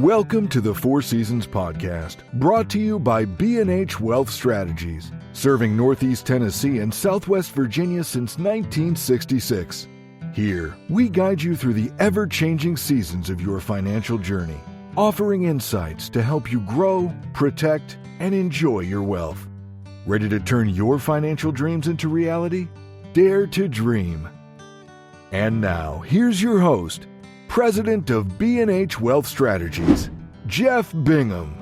Welcome to the Four Seasons Podcast, brought to you by B&H Wealth Strategies, serving Northeast Tennessee and Southwest Virginia since 1966. Here, we guide you through the ever-changing seasons of your financial journey, offering insights to help you grow, protect, and enjoy your wealth. Ready to turn your financial dreams into reality? Dare to dream. And now, here's your host, President of B&H Wealth Strategies, Jeff Bingham.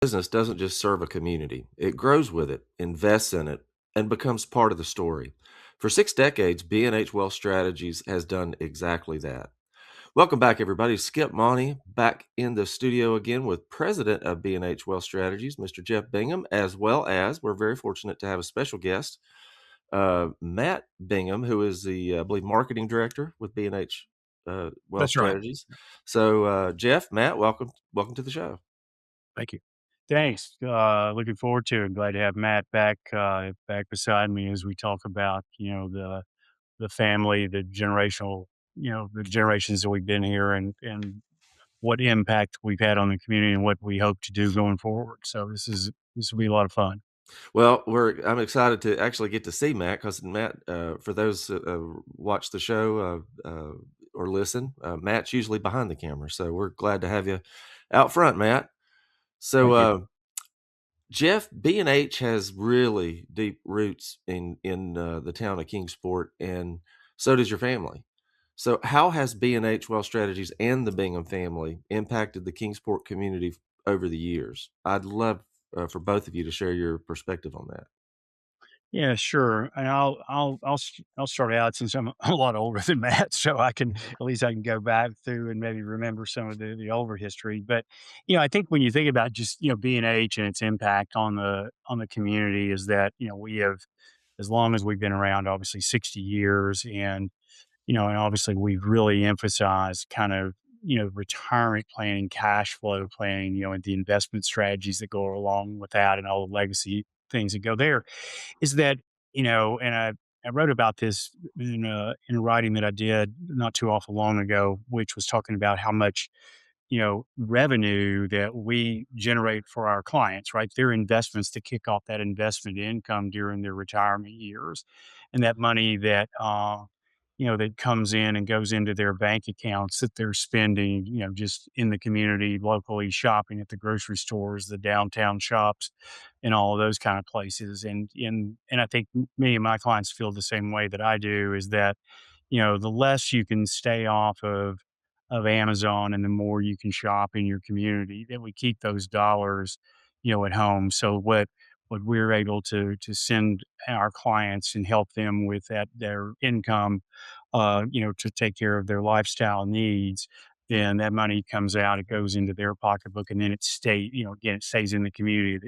Business doesn't just serve a community. It grows with it, invests in it, and becomes part of the story. For 6 decades, B&H Wealth Strategies has done exactly that. Welcome back, everybody. Skip Monty back in the studio again with President of B&H Wealth Strategies, Mr. Jeff Bingham, as well as we're very fortunate to have a special guest, Matt Bingham, who is the, I believe, Marketing Director with B&H Wealth That's right. Strategies. So, Jeff, Matt, welcome to the show. Thank you. Thanks. Looking forward to it. Glad to have Matt back beside me as we talk about, the family, the generational, the generations that we've been here and what impact we've had on the community and what we hope to do going forward. So this will be a lot of fun. Well, I'm excited to actually get to see Matt because Matt, for those that watch the show or listen, Matt's usually behind the camera. So we're glad to have you out front, Matt. So, Jeff, B&H has really deep roots in the town of Kingsport, and so does your family. So how has B&H Wealth Strategies and the Bingham family impacted the Kingsport community over the years? I'd love for both of you to share your perspective on that. Yeah, sure. And I'll start out since I'm a lot older than Matt, so I can go back through and maybe remember some of the older history. But I think when you think about just B&H and its impact on the community is that we have, as long as we've been around, obviously 60 years, and obviously we've really emphasized kind of retirement planning, cash flow planning, and the investment strategies that go along with that, and all the legacy things that go there is that, and I wrote about this in a writing that I did not too awful long ago, which was talking about how much, revenue that we generate for our clients, right? Their investments to kick off that investment income during their retirement years. And that money that comes in and goes into their bank accounts that they're spending, just in the community, locally shopping at the grocery stores, the downtown shops, and all of those kind of places. And I think many of my clients feel the same way that I do, is that, the less you can stay off of Amazon and the more you can shop in your community, that we keep those dollars, at home. So what we're able to send our clients and help them with their income, to take care of their lifestyle needs, then that money comes out, it goes into their pocketbook, and then again, it stays in the community.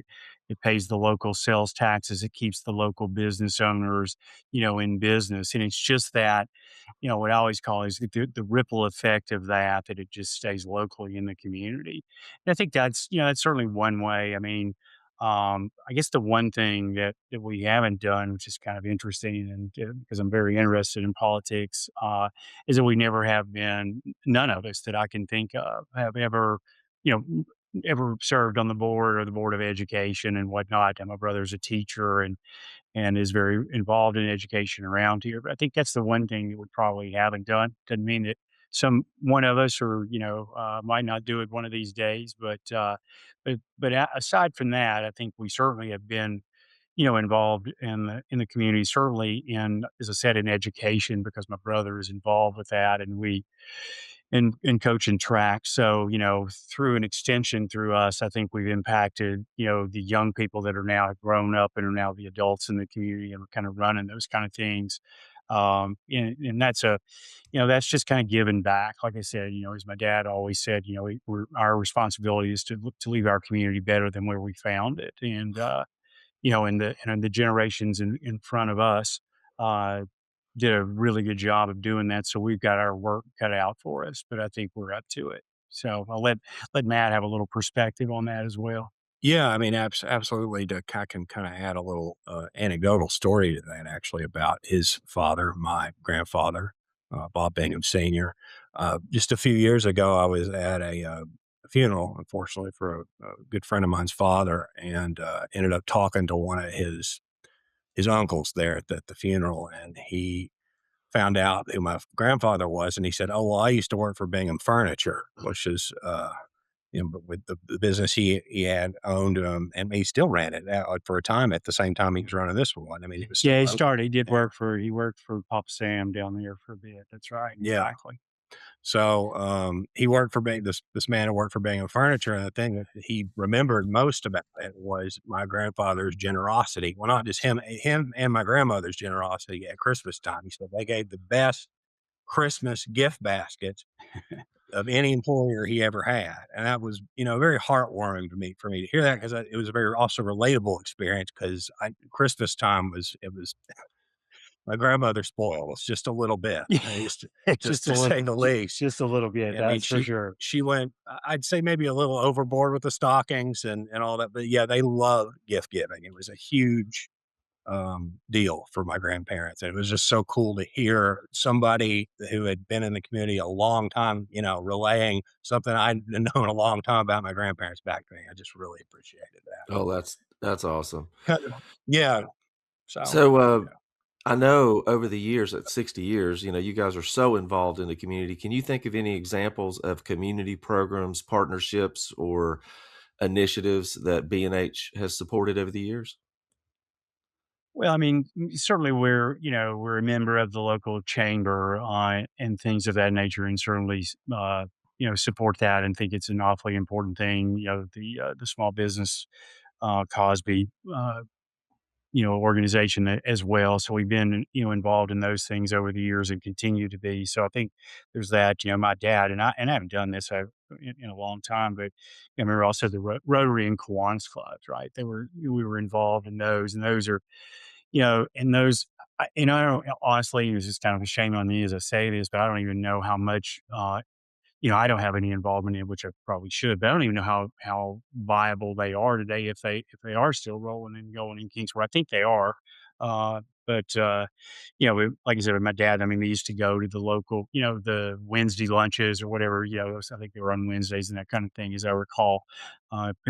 It pays the local sales taxes. It keeps the local business owners, in business. And it's just that, what I always call is the ripple effect of that it just stays locally in the community. And I think that's certainly one way. I mean, I guess the one thing that we haven't done, which is kind of interesting, and because I'm very interested in politics, is that we never have been, none of us that I can think of have ever, you know, ever served on the board or the board of education and whatnot. And my brother's a teacher and is very involved in education around here. But I think that's the one thing that we probably haven't done. Doesn't mean that one of us or might not do it one of these days, but aside from that, I think we certainly have been involved in the community, certainly in, as I said, in education, because my brother is involved with that, and we in coaching track. So, through an extension through us, I think we've impacted, the young people that are now grown up and are now the adults in the community and are kind of running those kind of things. And that's just kind of giving back. Like I said, as my dad always said, our responsibility is to leave our community better than where we found it. And the generations in front of us, did a really good job of doing that. So we've got our work cut out for us, but I think we're up to it. So I'll let Matt have a little perspective on that as well. Yeah, I mean, absolutely. I can kind of add a little anecdotal story to that, actually, about his father, my grandfather, Bob Bingham Sr. Just a few years ago, I was at a funeral, unfortunately, for a good friend of mine's father, and ended up talking to one of his uncles there at the funeral, and he found out who my grandfather was, and he said, "Oh, well, I used to work for Bingham Furniture," which is but with the business he had owned, and he still ran it for a time at the same time he was running this one. I mean, he was still Yeah, he open. started. He did Yeah. he worked for Papa Sam down there for a bit. That's right. Yeah. Exactly. So he worked for this man who worked for Bingham Furniture, and the thing that he remembered most about it was my grandfather's generosity. Well, not just him and my grandmother's generosity at Christmas time. He said they gave the best Christmas gift baskets of any employer he ever had, and that was, very heartwarming to me for me to hear that, because it was a very also relatable experience, because Christmas time was my grandmother spoiled us just a little bit, Yeah, just just a to little, say the least. just a little bit. I mean, That's for sure. she went, I'd say maybe a little overboard with the stockings and all that, but yeah, they love gift giving. It was a huge deal for my grandparents. And it was just so cool to hear somebody who had been in the community a long time, relaying something I'd known a long time about my grandparents back to me. I just really appreciated Oh, that's awesome. that. Yeah. So, So, yeah. I know over the years, at 60 years, you guys are so involved in the community. Can you think of any examples of community programs, partnerships, or initiatives that B&H has supported over the years? Well, I mean, certainly we're a member of the local chamber, and things of that nature, and certainly, support that and think it's an awfully important thing. The small business, Cosby, organization as well. So we've been, involved in those things over the years and continue to be. So I think there's that. My dad and I haven't done this in a long time, but I remember also the Rotary and Kiwanis clubs, right? We were involved in those, and those are, and those. I don't honestly. It's just kind of a shame on me as I say this, but I don't even know how much I don't have any involvement in, which I probably should, but I don't even know how viable they are today, if they are still rolling and going in Kingsport. I think they are. But like I said, with my dad, I mean, we used to go to the local, the Wednesday lunches or whatever, I think they were on Wednesdays and that kind of thing, as I recall.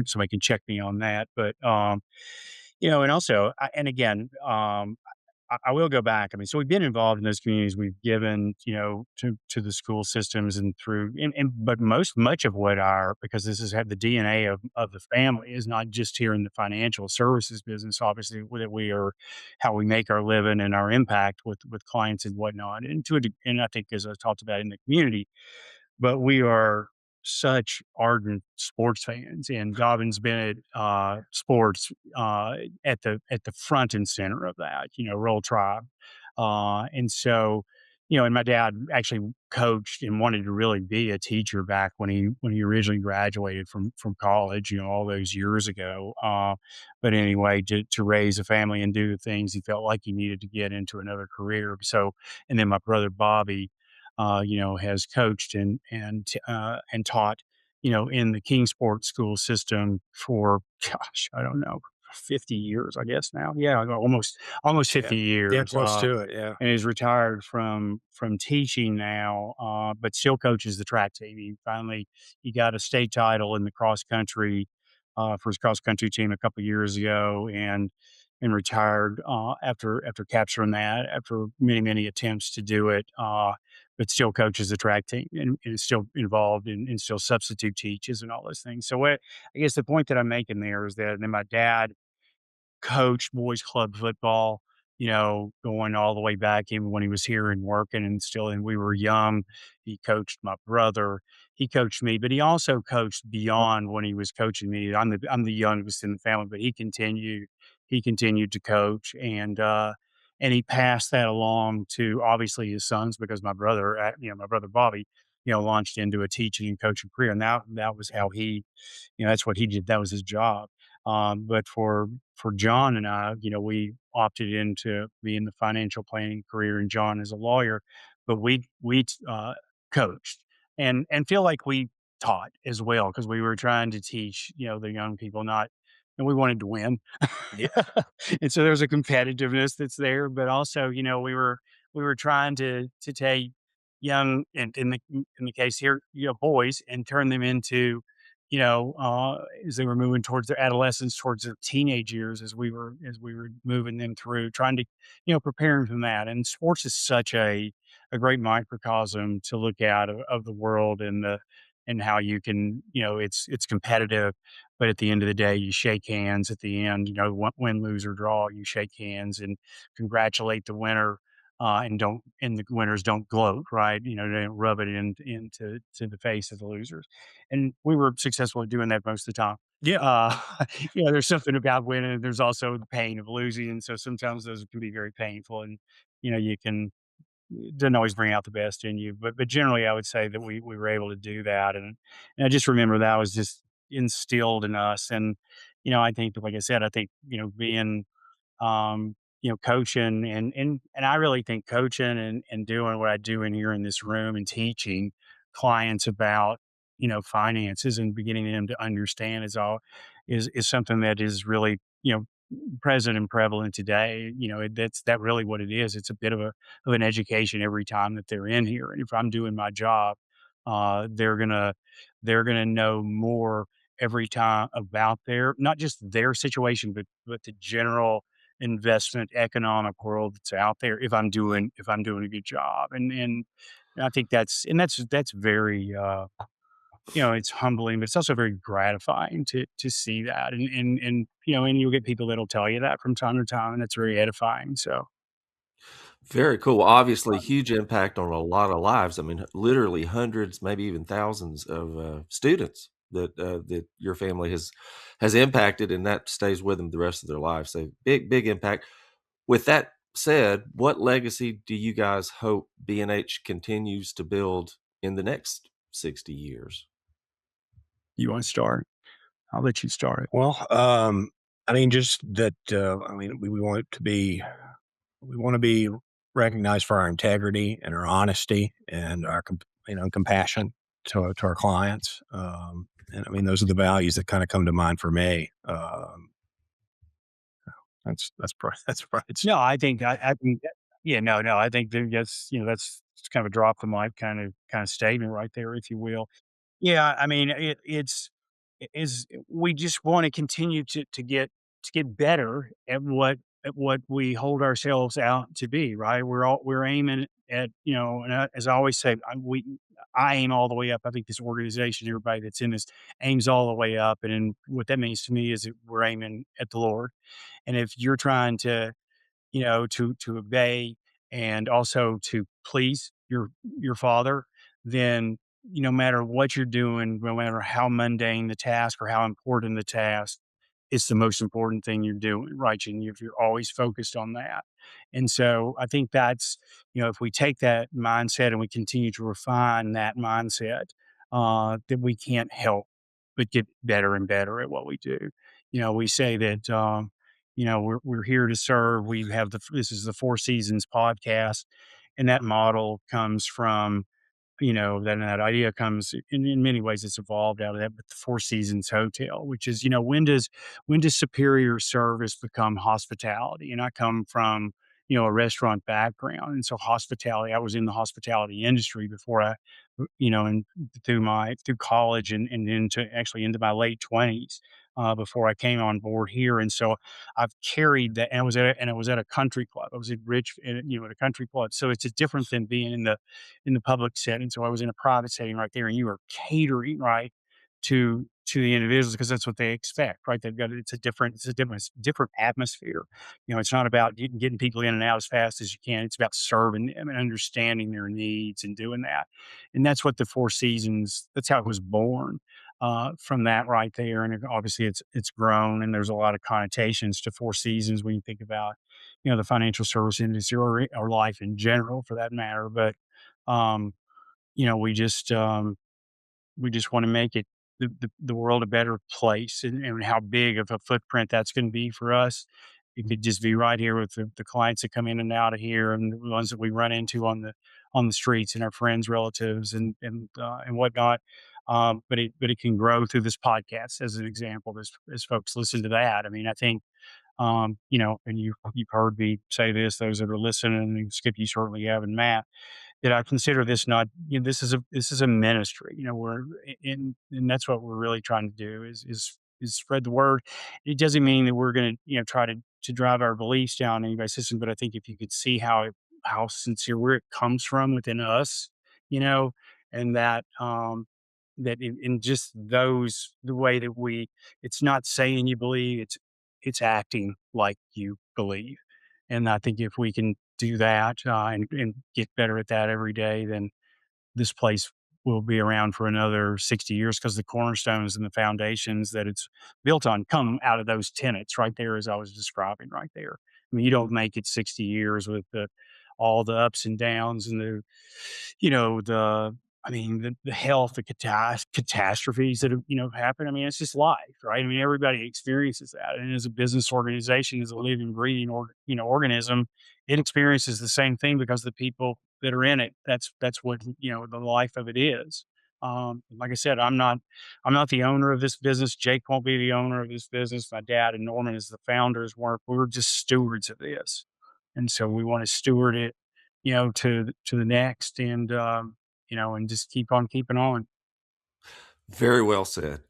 Somebody can check me on that. But and also, and again, I will go back. I mean, so we've been involved in those communities. We've given, to the school systems and through, but much of what because this has had the DNA of the family, is not just here in the financial services business, obviously, that we are how we make our living and our impact with clients and whatnot. And I think, as I talked about, in the community, but we are such ardent sports fans, and Dobbin's been at sports at the front and center of that, Roll Tribe, and so. And my dad actually coached and wanted to really be a teacher back when he originally graduated from college, all those years ago. But anyway, to raise a family and do the things he felt like he needed to get into another career. So, and then my brother Bobby, has coached and taught, in the Kingsport school system for, gosh, I don't know, 50 years, I guess now. Yeah, almost Yeah. 50 Yeah. years. Close to it. Yeah. And is retired from teaching now, but still coaches the track team. He got a state title in the cross country, for his cross country team a couple years ago, and retired after capturing that after many attempts to do it. But still coaches the track team, and is still involved and still substitute teaches and all those things. So what I guess the point that I'm making there is that then my dad coached boys club football, going all the way back even when he was here and working and still, and we were young. He coached my brother. He coached me, but he also coached beyond when he was coaching me. I'm the youngest in the family, but he continued to coach, and he passed that along to obviously his sons, because my brother Bobby, launched into a teaching and coaching career. And that was how that's what he did. That was his job. But for John and I, we opted into being the financial planning career, and John is a lawyer, but we coached and feel like we taught as well, because we were trying to teach, the young people, not and we wanted to win. Yeah. And so there's a competitiveness that's there, but also, we were trying to take young, and in the case here, boys, and turn them into, as they were moving towards their adolescence, towards their teenage years, as we were moving them through, trying to, prepare them for that. And sports is such a great microcosm to look at of the world, and how you can, it's competitive, but at the end of the day, you shake hands at the end, win, lose, or draw, you shake hands and congratulate the winner, and the winners don't gloat, right? They don't rub it into the face of the losers. And we were successful at doing that most of the time. Yeah. Uh, there's something about winning. There's also the pain of losing. And so sometimes those can be very painful, and, you can, it doesn't always bring out the best in you, but generally, I would say that we were able to do that, and I just remember that was just instilled in us, and, I think, like I said, I think, being, coaching, and I really think coaching and doing what I do in here in this room and teaching clients about, finances and beginning them to understand is something that is really, present and prevalent today. That's really what it is. It's a bit of an education every time that they're in here. And if I'm doing my job, uh, they're gonna they're gonna know more every time about their, not just their situation, but the general investment economic world that's out there. If I'm doing a good job, and I think that's very, it's humbling, but it's also very gratifying to see that, and you'll get people that'll tell you that from time to time, and that's very edifying. So, Very cool. Well, obviously, huge impact on a lot of lives. I mean, literally hundreds, maybe even thousands of students that your family has impacted, and that stays with them the rest of their lives. So big impact. With that said, what legacy do you guys hope B&H continues to build in the next 60 years? you want to start? I'll let you start. Well, I mean, just that, I mean, we want it to be, we want to be recognized for our integrity and our honesty and our, compassion to our clients. And I mean, those are the values that kind of come to mind for me. That's probably it's, No, I think that, yeah, no, I think that's kind of a drop the mic kind of statement right there, if you will. Yeah, I mean, is we just want to continue to get better at what we hold ourselves out to be, right? We're aiming at, and as I always say, I aim all the way up. I think this organization, everybody that's in this, aims all the way up, and then what that means to me is that we're aiming at the Lord. And if you're trying to, to obey and also to please your father, then, no matter what you're doing, no matter how mundane the task or how important the task, it's the most important thing you're doing, right? And if you're always focused on that. And so I think that's, if we take that mindset and we continue to refine that mindset, that we can't help but get better and better at what we do. We say that, we're here to serve. This is the Four Seasons podcast, and that model comes from, that idea comes in many ways. It's evolved out of that, but the Four Seasons Hotel, which is, when does superior service become hospitality? And I come from, a restaurant background, and so hospitality. I was in the hospitality industry before and through college, and into my late 20s. Before I came on board here, and so I've carried that. And I was at a country club. I was at a country club. So it's different than being in the public setting. So I was in a private setting right there, and you are catering, right, to the individuals, because that's what they expect, right? It's a different atmosphere. It's not about getting people in and out as fast as you can. It's about serving them and understanding their needs and doing that. And that's what the Four Seasons, that's how it was born, from that right there. And obviously it's grown, and there's a lot of connotations to Four Seasons when you think about, the financial service industry, or life in general for that matter. But, um, you know, we just, um, we just want to make the world a better place, and how big of a footprint that's going to be for us. It could just be right here with the clients that come in and out of here, and the ones that we run into on the streets, and our friends, relatives, and whatnot. But it can grow through this podcast as an example, as folks listen to that. I mean, I think, and you've heard me say this, those that are listening, and Skip, you certainly have, and Matt, that I consider this not, this is a ministry, we're and that's what we're really trying to do is spread the word. It doesn't mean that we're going to, try to drive our beliefs down anybody's system, but I think if you could see how sincere, where it comes from within us, and that in just the way that it's not saying you believe, it's acting like you believe. And I think if we can do that, and get better at that every day, then this place will be around for another 60 years, because the cornerstones and the foundations that it's built on come out of those tenets right there, as I was describing right there. I mean, you don't make it 60 years with all the ups and downs and the health, the catastrophes that have, happened. I mean, it's just life, right? I mean, everybody experiences that. And as a business organization, as a living, breathing, organism, it experiences the same thing, because the people that are in it, that's what, the life of it is. Like I said, I'm not the owner of this business. Jake won't be the owner of this business. My dad and Norman, as the founders, we're just stewards of this. And so we want to steward it, to the next, and just keep on keeping on. Very well said.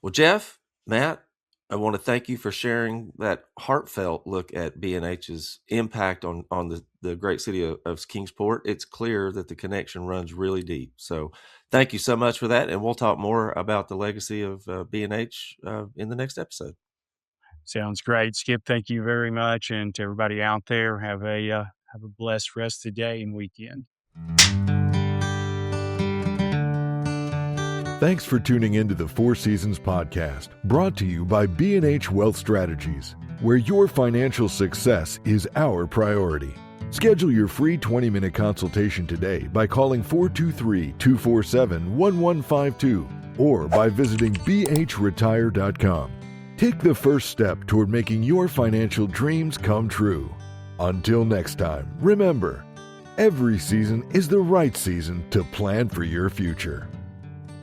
Well, Jeff, Matt, I want to thank you for sharing that heartfelt look at B&H's impact on the great city of Kingsport. It's clear that the connection runs really deep. So thank you so much for that. And we'll talk more about the legacy of B&H in the next episode. Sounds great, Skip. Thank you very much. And to everybody out there, have a blessed rest of the day and weekend. Thanks for tuning into the Four Seasons podcast, brought to you by B&H Wealth Strategies, where your financial success is our priority. Schedule your free 20-minute consultation today by calling 423-247-1152 or by visiting bhretire.com. Take the first step toward making your financial dreams come true. Until next time, remember, every season is the right season to plan for your future.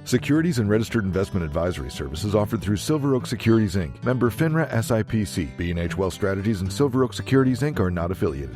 Securities and registered investment advisory services offered through Silver Oak Securities, Inc., member FINRA SIPC. B&H Wealth Strategies and Silver Oak Securities, Inc. are not affiliated.